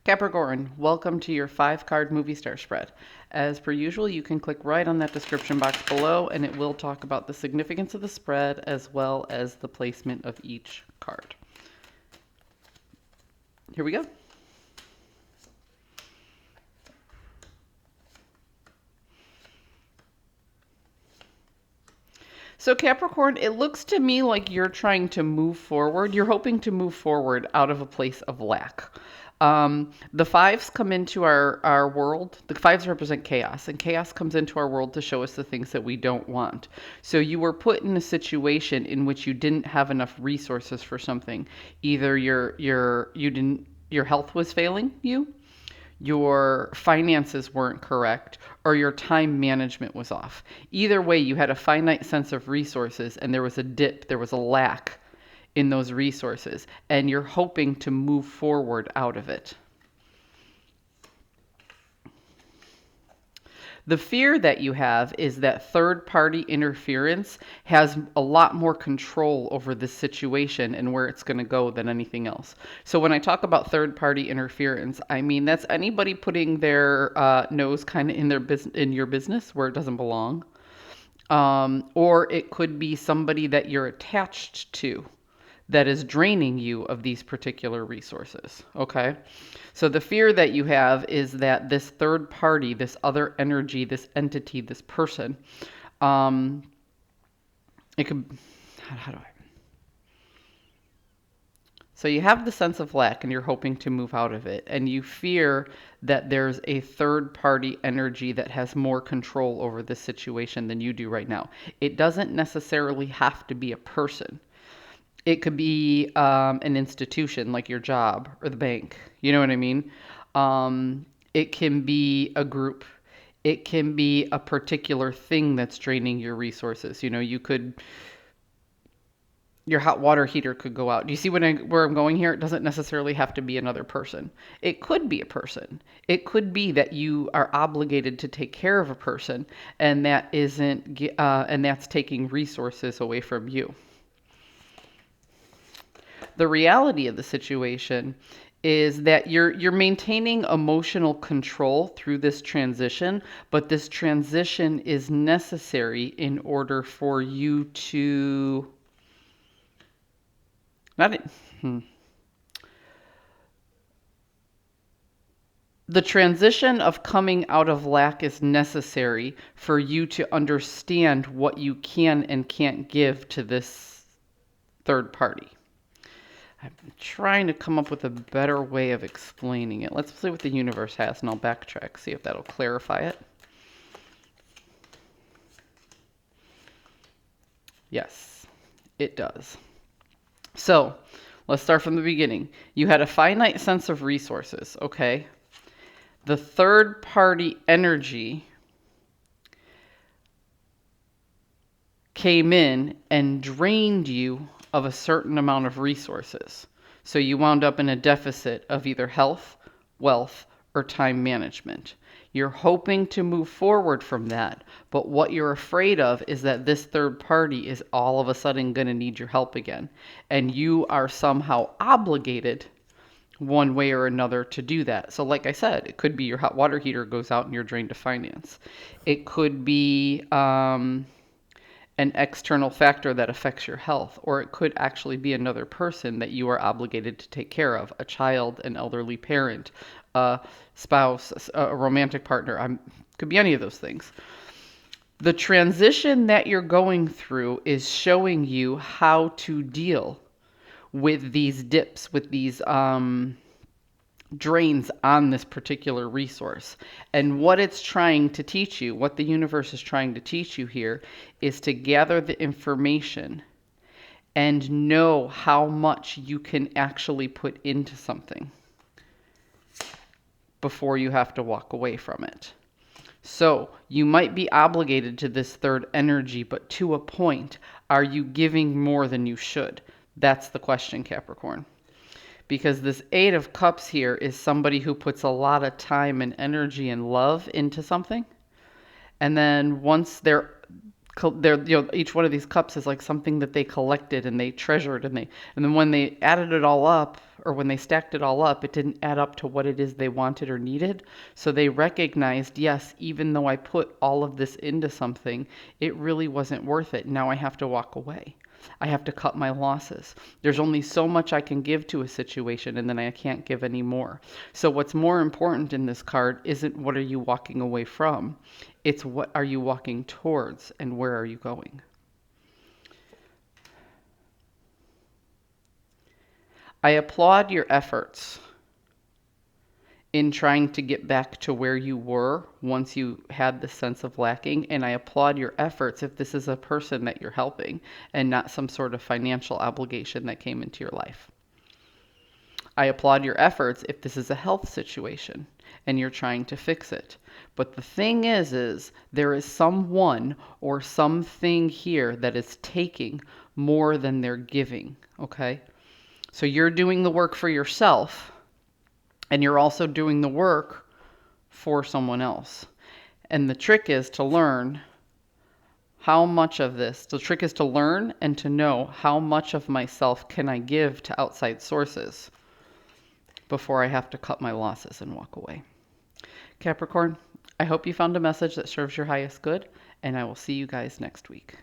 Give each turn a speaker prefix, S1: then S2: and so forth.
S1: Capricorn, welcome to your 5-card movie star spread. As per usual, you can click right on that description box below and it will talk about the significance of the spread as well as the placement of each card. Here we go. So Capricorn, it looks to me like you're trying to move forward. You're hoping to move forward out of a place of lack. The fives come into our world. The fives represent chaos, and chaos comes into our world to show us the things that we don't want. So you were put in a situation in which you didn't have enough resources for something. Either your health was failing you, your finances weren't correct, or your time management was off. Either way, you had a finite sense of resources and there was a dip, there was a lack in those resources, and you're hoping to move forward out of it. The fear that you have is that third party interference has a lot more control over this situation and where it's going to go than anything else. So when I talk about third party interference, I mean that's anybody putting their nose kind of in in your business where it doesn't belong. Or it could be somebody that you're attached to that is draining you of these particular resources. Okay. So the fear that you have is that this third party, this other energy, this entity, this person, it could, how do I? So you have the sense of lack and you're hoping to move out of it. And you fear that there's a third party energy that has more control over this situation than you do right now. It doesn't necessarily have to be a person. It could be an institution like your job or the bank. You know what I mean? It can be a group. It can be a particular thing that's draining your resources. You know, your hot water heater could go out. Do you see where I'm going here? It doesn't necessarily have to be another person. It could be a person. It could be that you are obligated to take care of a person, and and that's taking resources away from you. The reality of the situation is that you're maintaining emotional control through this transition, but this transition is necessary in order for you to not the transition of coming out of lack is necessary for you to understand what you can and can't give to this third party. I'm trying to come up with a better way of explaining it. Let's see what the universe has, and I'll backtrack, see if that'll clarify it. Yes, it does. So, let's start from the beginning. You had a finite sense of resources, okay? The third party energy came in and drained you of a certain amount of resources. So you wound up in a deficit of either health, wealth, or time management. You're hoping to move forward from that, but what you're afraid of is that this third party is all of a sudden going to need your help again. And you are somehow obligated one way or another to do that. So like I said, it could be your hot water heater goes out and you're drained of finance. It could be an external factor that affects your health, or it could actually be another person that you are obligated to take care of, a child, an elderly parent, a spouse, a romantic partner. Could be any of those things. The transition that you're going through is showing you how to deal with these dips, with these drains on this particular resource. And what it's trying to teach you, what the universe is trying to teach you here, is to gather the information and know how much you can actually put into something before you have to walk away from it. So you might be obligated to this third energy, but to a point, are you giving more than you should? That's the question, Capricorn. Because this Eight of Cups here is somebody who puts a lot of time and energy and love into something. And then once they're they're, each one of these cups is like something that they collected and they treasured, and then when they added it all up, or when they stacked it all up, it didn't add up to what it is they wanted or needed. So they recognized, yes, even though I put all of this into something, it really wasn't worth it. Now I have to walk away. I have to cut my losses. There's only so much I can give to a situation, and then I can't give any more. So what's more important in this card isn't what are you walking away from, it's what are you walking towards and where are you going. I applaud your efforts in trying to get back to where you were once you had the sense of lacking. And I applaud your efforts if this is a person that you're helping and not some sort of financial obligation that came into your life. I applaud your efforts if this is a health situation and you're trying to fix it. But the thing is there is someone or something here that is taking more than they're giving, okay? So you're doing the work for yourself, and you're also doing the work for someone else. And the trick is to learn how much of this, the trick is to learn and to know how much of myself can I give to outside sources before I have to cut my losses and walk away. Capricorn, I hope you found a message that serves your highest good, and I will see you guys next week.